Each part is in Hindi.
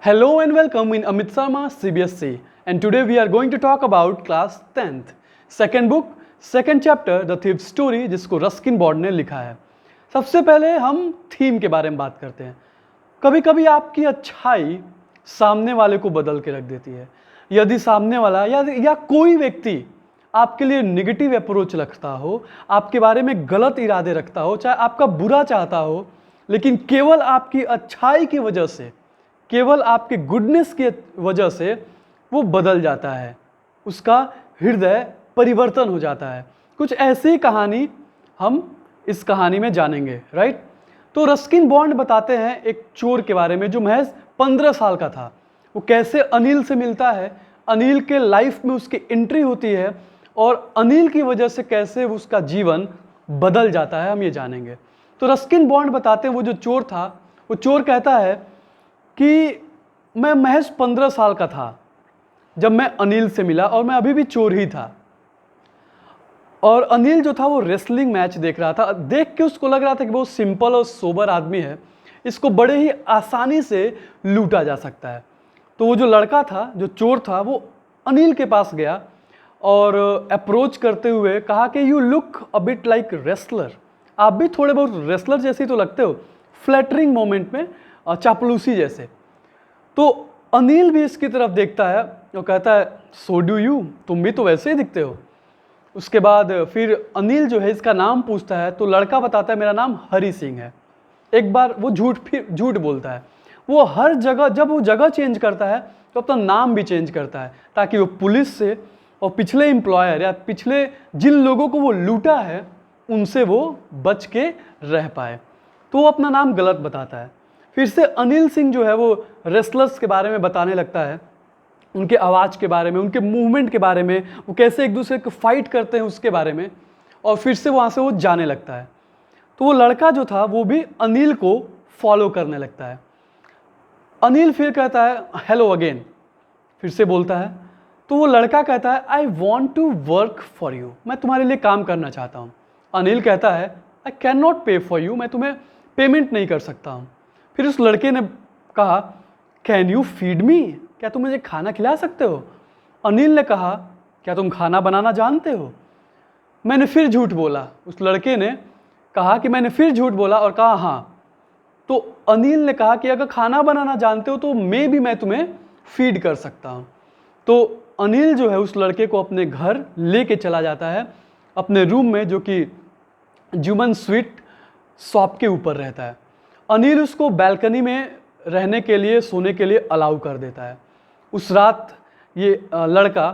Hello and welcome in Amit Sharma CBSC, and today we are going to talk about class 10th second book second chapter The Thief Story, जिसको रस्किन बॉन्ड ने लिखा है। सबसे पहले हम थीम के बारे में बात करते हैं। कभी कभी आपकी अच्छाई सामने वाले को बदल के रख देती है। यदि सामने वाला या कोई व्यक्ति आपके लिए नेगेटिव अप्रोच रखता हो, आपके बारे में गलत इरादे रखता हो, चाहे आपका बुरा चाहता हो, लेकिन केवल आपकी अच्छाई की वजह से, केवल आपके गुडनेस की वजह से वो बदल जाता है, उसका हृदय परिवर्तन हो जाता है। कुछ ऐसी कहानी हम इस कहानी में जानेंगे, राइट। तो रस्किन बॉन्ड बताते हैं एक चोर के बारे में जो महज 15 साल का था। वो कैसे अनिल से मिलता है, अनिल के लाइफ में उसकी एंट्री होती है और अनिल की वजह से कैसे उसका जीवन बदल जाता है, हम ये जानेंगे। तो रस्किन बॉन्ड बताते हैं वो जो चोर था, वो चोर कहता है कि मैं महज 15 साल का था जब मैं अनिल से मिला और मैं अभी भी चोर ही था। और अनिल जो था वो रेसलिंग मैच देख रहा था। देख के उसको लग रहा था कि बहुत सिंपल और सोबर आदमी है, इसको बड़े ही आसानी से लूटा जा सकता है। तो वो जो लड़का था, जो चोर था, वो अनिल के पास गया और अप्रोच करते हुए कहा कि you look a bit like wrestler, आप भी थोड़े बहुत रेसलर जैसे तो लगते हो, फ्लैटरिंग मोमेंट में, चापलूसी जैसे। तो अनिल भी इसकी तरफ देखता है और कहता है सो डू यू, तुम भी तो वैसे ही दिखते हो। उसके बाद फिर अनिल जो है इसका नाम पूछता है, तो लड़का बताता है मेरा नाम हरी सिंह है। एक बार वो झूठ बोलता है। वो हर जगह, जब वो जगह चेंज करता है तो अपना नाम भी चेंज करता है ताकि वो पुलिस से और पिछले एम्प्लॉयर या पिछले जिन लोगों को वो लूटा है उनसे वो बच के रह पाए। तो वो अपना नाम गलत बताता है। फिर से अनिल सिंह जो है वो रेसलर्स के बारे में बताने लगता है, उनके आवाज़ के बारे में, उनके मूवमेंट के बारे में, वो कैसे एक दूसरे को फाइट करते हैं उसके बारे में। और फिर से वहाँ से वो जाने लगता है। तो वो लड़का जो था वो भी अनिल को फॉलो करने लगता है। अनिल फिर कहता है हेलो अगेन, फिर से बोलता है। तो वो लड़का कहता है I want to work for you, मैं तुम्हारे लिए काम करना चाहता हूँ। अनिल कहता है आई कैन नॉट पे फॉर यू, मैं तुम्हें पेमेंट नहीं कर सकता हूँ। फिर उस लड़के ने कहा कैन यू फीड मी, क्या तुम मुझे खाना खिला सकते हो। अनिल ने कहा क्या तुम खाना बनाना जानते हो। मैंने फिर झूठ बोला। उस लड़के ने कहा कि मैंने फिर झूठ बोला और कहा हाँ। तो अनिल ने कहा कि अगर खाना बनाना जानते हो तो मैं तुम्हें फीड कर सकता हूँ। तो अनिल जो है उस लड़के को अपने घर लेके चला जाता है, अपने रूम में, जो कि जुमन स्वीट शॉप के ऊपर रहता है। अनिल उसको बैल्कनी में रहने के लिए, सोने के लिए अलाउ कर देता है। उस रात ये लड़का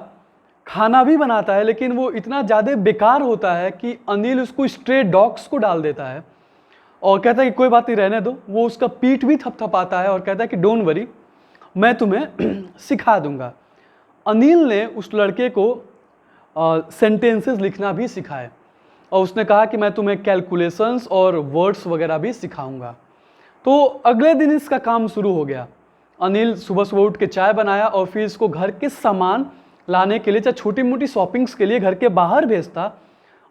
खाना भी बनाता है, लेकिन वो इतना ज़्यादा बेकार होता है कि अनिल उसको स्ट्रे डॉग्स को डाल देता है और कहता है कि कोई बात नहीं, रहने दो। वो उसका पीठ भी थपथपाता है और कहता है कि डोंट वरी, मैं तुम्हें सिखा दूंगा। अनिल ने उस लड़के को सेंटेंसेस लिखना भी सिखाए और उसने कहा कि मैं तुम्हें कैलकुलेशंस और वर्ड्स वगैरह भी सिखाऊंगा। तो अगले दिन इसका काम शुरू हो गया। अनिल सुबह सुबह उठ के चाय बनाया और फिर इसको घर के सामान लाने के लिए, चाहे छोटी मोटी शॉपिंग्स के लिए, घर के बाहर भेजता।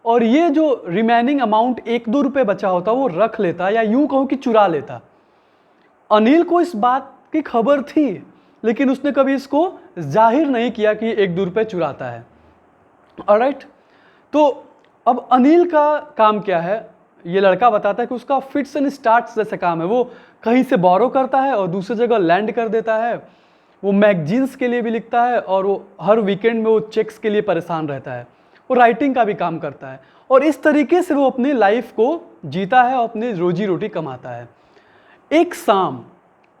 और ये जो रिमेनिंग अमाउंट 1-2 रुपये बचा होता वो रख लेता, या यूँ कहूँ कि चुरा लेता। अनिल को इस बात की खबर थी, लेकिन उसने कभी इसको जाहिर नहीं किया कि 1-2 रुपये चुराता है। ऑलराइट, तो अब अनिल का काम क्या है, ये लड़का बताता है कि उसका फिट्स एंड स्टार्ट्स जैसा काम है। वो कहीं से बोरो करता है और दूसरी जगह लैंड कर देता है। वो मैगजीन्स के लिए भी लिखता है और वो हर वीकेंड में वो चेक्स के लिए परेशान रहता है। वो राइटिंग का भी काम करता है और इस तरीके से वो अपनी लाइफ को जीता है और अपनी रोजी रोटी कमाता है। एक शाम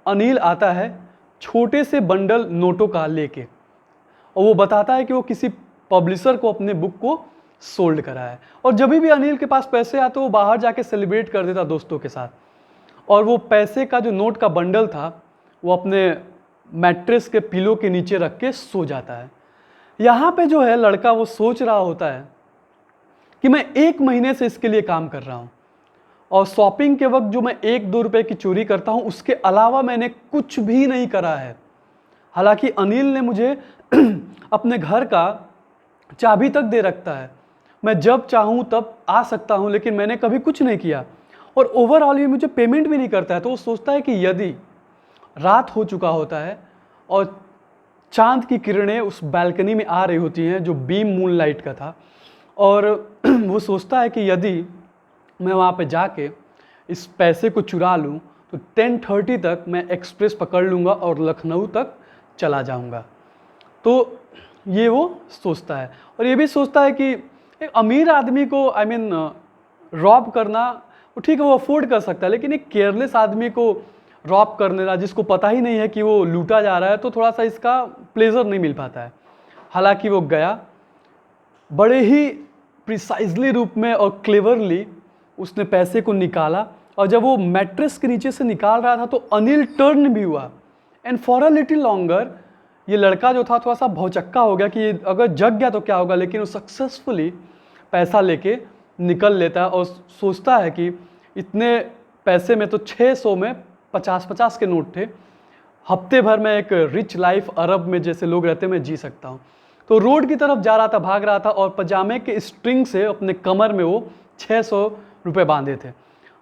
अनिल आता है छोटे से बंडल नोटों का लेके, और वो बताता है कि वो किसी पब्लिशर को अपने बुक को सोल्ड करा है। और जब भी अनिल के पास पैसे आते वो बाहर जाके सेलिब्रेट कर देता दोस्तों के साथ। और वो पैसे का जो नोट का बंडल था वो अपने मैट्रेस के पिलो के नीचे रख के सो जाता है। यहाँ पे जो है लड़का वो सोच रहा होता है कि मैं 1 महीने से इसके लिए काम कर रहा हूँ और शॉपिंग के वक्त जो मैं 1-2 रुपये की चोरी करता हूँ उसके अलावा मैंने कुछ भी नहीं करा है। हालांकि अनिल ने मुझे अपने घर का चाबी तक दे रखता है, मैं जब चाहूँ तब आ सकता हूँ, लेकिन मैंने कभी कुछ नहीं किया और ओवरऑल ये मुझे पेमेंट भी नहीं करता है। तो वो सोचता है कि यदि रात हो चुका होता है और चांद की किरणें उस बालकनी में आ रही होती हैं जो बीम मून लाइट का था। और वो सोचता है कि यदि मैं वहाँ पे जाके इस पैसे को चुरा लूँ तो 10:30 तक मैं एक्सप्रेस पकड़ लूँगा और लखनऊ तक चला जाऊँगा। तो ये वो सोचता है और ये भी सोचता है कि एक अमीर आदमी को रॉब करना वो ठीक है, वो अफोर्ड कर सकता है, लेकिन एक केयरलेस आदमी को रॉब करने ना, जिसको पता ही नहीं है कि वो लूटा जा रहा है, तो थोड़ा सा इसका प्लेजर नहीं मिल पाता है। हालांकि वो गया, बड़े ही प्रिसाइजली रूप में और क्लेवरली उसने पैसे को निकाला, और जब वो मैट्रेस के नीचे से निकाल रहा था तो अनिल टर्न भी हुआ and for a little longer ये लड़का जो था थोड़ा सा भौचक्का हो गया कि अगर जग गया तो क्या होगा, लेकिन वो सक्सेसफुली पैसा लेके निकल लेता है और सोचता है कि इतने पैसे में तो 600 में 50-50 के नोट थे, हफ्ते भर में एक रिच लाइफ अरब में जैसे लोग रहते मैं जी सकता हूँ। तो रोड की तरफ जा रहा था, भाग रहा था, और पजामे के स्ट्रिंग से अपने कमर में वो 600 रुपये बांधे थे।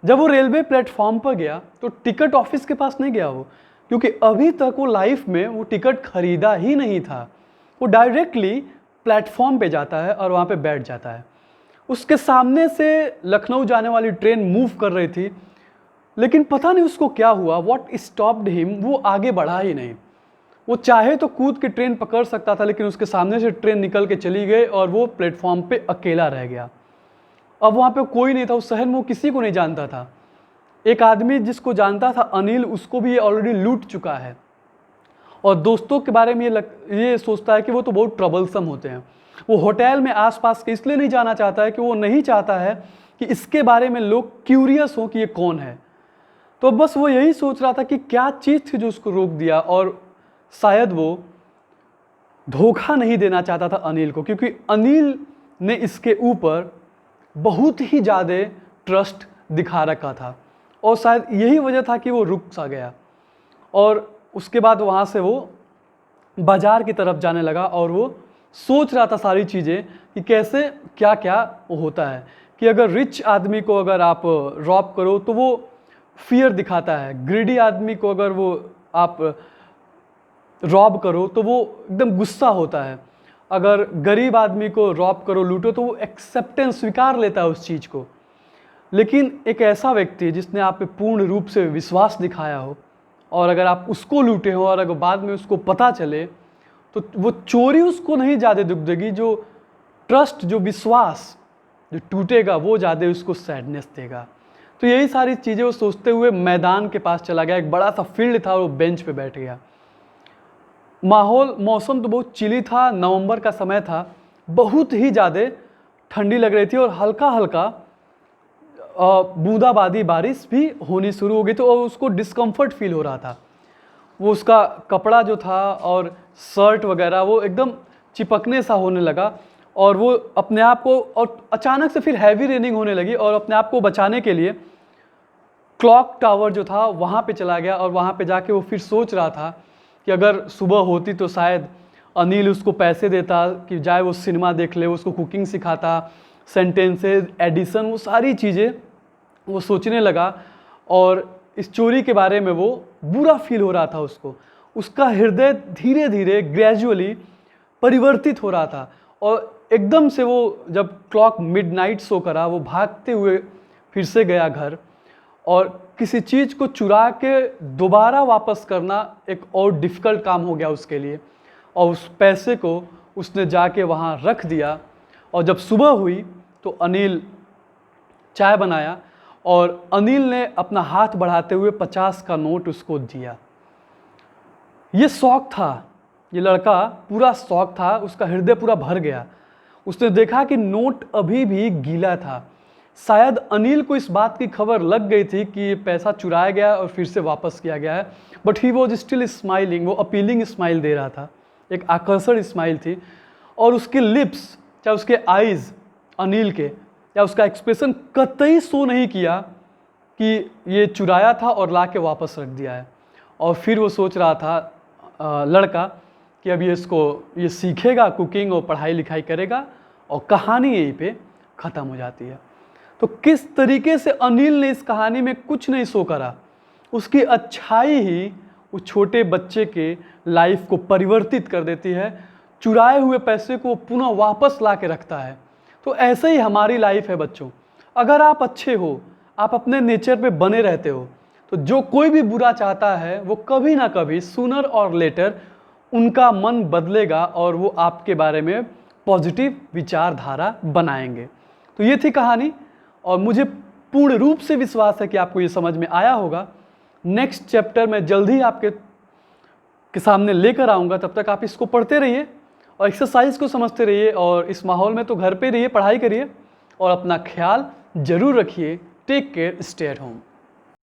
जब वो रेलवे प्लेटफॉर्म पर गया तो टिकट ऑफिस के पास नहीं गया वो, क्योंकि अभी तक वो लाइफ में वो टिकट खरीदा ही नहीं था। वो डायरेक्टली प्लेटफॉर्म पे जाता है और वहाँ पे बैठ जाता है। उसके सामने से लखनऊ जाने वाली ट्रेन मूव कर रही थी, लेकिन पता नहीं उसको क्या हुआ, व्हाट स्टॉप्ड हिम, वो आगे बढ़ा ही नहीं। वो चाहे तो कूद के ट्रेन पकड़ सकता था, लेकिन उसके सामने से ट्रेन निकल के चली गई और वो प्लेटफॉर्म पे अकेला रह गया। अब वहाँ पे कोई नहीं था, उस शहर में वो किसी को नहीं जानता था। एक आदमी जिसको जानता था अनिल, उसको भी ये ऑलरेडी लूट चुका है, और दोस्तों के बारे में ये सोचता है कि वो तो बहुत ट्रबलसम होते हैं। वो होटल में आसपास के इसलिए नहीं जाना चाहता है कि वो नहीं चाहता है कि इसके बारे में लोग क्यूरियस हो कि ये कौन है। तो बस वो यही सोच रहा था कि क्या चीज़ थी जो उसको रोक दिया, और शायद वो धोखा नहीं देना चाहता था अनिल को, क्योंकि अनिल ने इसके ऊपर बहुत ही ज़्यादा ट्रस्ट दिखा रखा था, और शायद यही वजह था कि वो रुक सा गया। और उसके बाद वहाँ से वो बाज़ार की तरफ जाने लगा और वो सोच रहा था सारी चीज़ें कि कैसे क्या क्या होता है, कि अगर रिच आदमी को अगर आप रॉब करो तो वो फियर दिखाता है, ग्रीडी आदमी को अगर वो आप रॉब करो तो वो एकदम गुस्सा होता है, अगर गरीब आदमी को रॉब करो, लूटो, तो वो एक्सेप्टेंस स्वीकार लेता है उस चीज़ को। लेकिन एक ऐसा व्यक्ति जिसने आप पे पूर्ण रूप से विश्वास दिखाया हो, और अगर आप उसको लूटे हो और अगर बाद में उसको पता चले, तो वो चोरी उसको नहीं ज़्यादा दुख देगी, जो ट्रस्ट, जो विश्वास जो टूटेगा वो ज़्यादा उसको सैडनेस देगा। तो यही सारी चीज़ें वो सोचते हुए मैदान के पास चला गया। एक बड़ा सा फील्ड था, वो बेंच पे बैठ गया। मौसम तो बहुत चिली था, नवंबर का समय था, बहुत ही ज़्यादा ठंडी लग रही थी और हल्का हल्का बूंदाबांदी बारिश भी होनी शुरू हो गई थी, और उसको डिस्कम्फर्ट फील हो रहा था। वो उसका कपड़ा जो था और शर्ट वगैरह वो एकदम चिपकने सा होने लगा, और वो अपने आप को, और अचानक से फिर हैवी रेनिंग होने लगी, और अपने आप को बचाने के लिए क्लॉक टावर जो था वहाँ पे चला गया। और वहाँ पे जाके वो फिर सोच रहा था कि अगर सुबह होती तो शायद अनिल उसको पैसे देता कि जाए वो सिनेमा देख ले, उसको कुकिंग सिखाता, सेंटेंसेस, एडिशन, वो सारी चीज़ें वो सोचने लगा। और इस चोरी के बारे में वो बुरा फील हो रहा था उसको। उसका हृदय धीरे धीरे ग्रेजुअली परिवर्तित हो रहा था, और एकदम से वो जब क्लॉक मिडनाइट शो करा, वो भागते हुए फिर से गया घर, और किसी चीज़ को चुरा के दोबारा वापस करना एक और डिफ़िकल्ट काम हो गया उसके लिए। और उस पैसे को उसने जाके वहाँ रख दिया, और जब सुबह हुई तो अनिल चाय बनाया, और अनिल ने अपना हाथ बढ़ाते हुए 50 का नोट उसको दिया। ये शौक था, ये लड़का पूरा शौक था, उसका हृदय पूरा भर गया। उसने देखा कि नोट अभी भी गीला था। शायद अनिल को इस बात की खबर लग गई थी कि ये पैसा चुराया गया और फिर से वापस किया गया है, but he was still smiling. वो अपीलिंग स्माइल दे रहा था, एक आकर्षण स्माइल थी, और उसके लिप्स, चाहे उसके आईज अनिल के, या उसका एक्सप्रेशन कतई शो नहीं किया कि ये चुराया था और ला के वापस रख दिया है। और फिर वो सोच रहा था लड़का कि अब ये सीखेगा कुकिंग और पढ़ाई लिखाई करेगा, और कहानी यहीं पे ख़त्म हो जाती है। तो किस तरीके से अनिल ने इस कहानी में कुछ नहीं शो करा, उसकी अच्छाई ही उस छोटे बच्चे के लाइफ को परिवर्तित कर देती है, चुराए हुए पैसे को पुनः वापस ला के रखता है। तो ऐसे ही हमारी लाइफ है बच्चों। अगर आप अच्छे हो, आप अपने नेचर पे बने रहते हो, तो जो कोई भी बुरा चाहता है वो कभी ना कभी सूनर और लेटर उनका मन बदलेगा और वो आपके बारे में पॉजिटिव विचारधारा बनाएंगे। तो ये थी कहानी और मुझे पूर्ण रूप से विश्वास है कि आपको ये समझ में आया होगा। नेक्स्ट चैप्टर मैं जल्द ही आपके सामने लेकर आऊँगा। तब तक आप इसको पढ़ते रहिए और एक्सरसाइज को समझते रहिए और इस माहौल में तो घर पे रहिए, पढ़ाई करिए और अपना ख्याल जरूर रखिए। Take care, stay at home.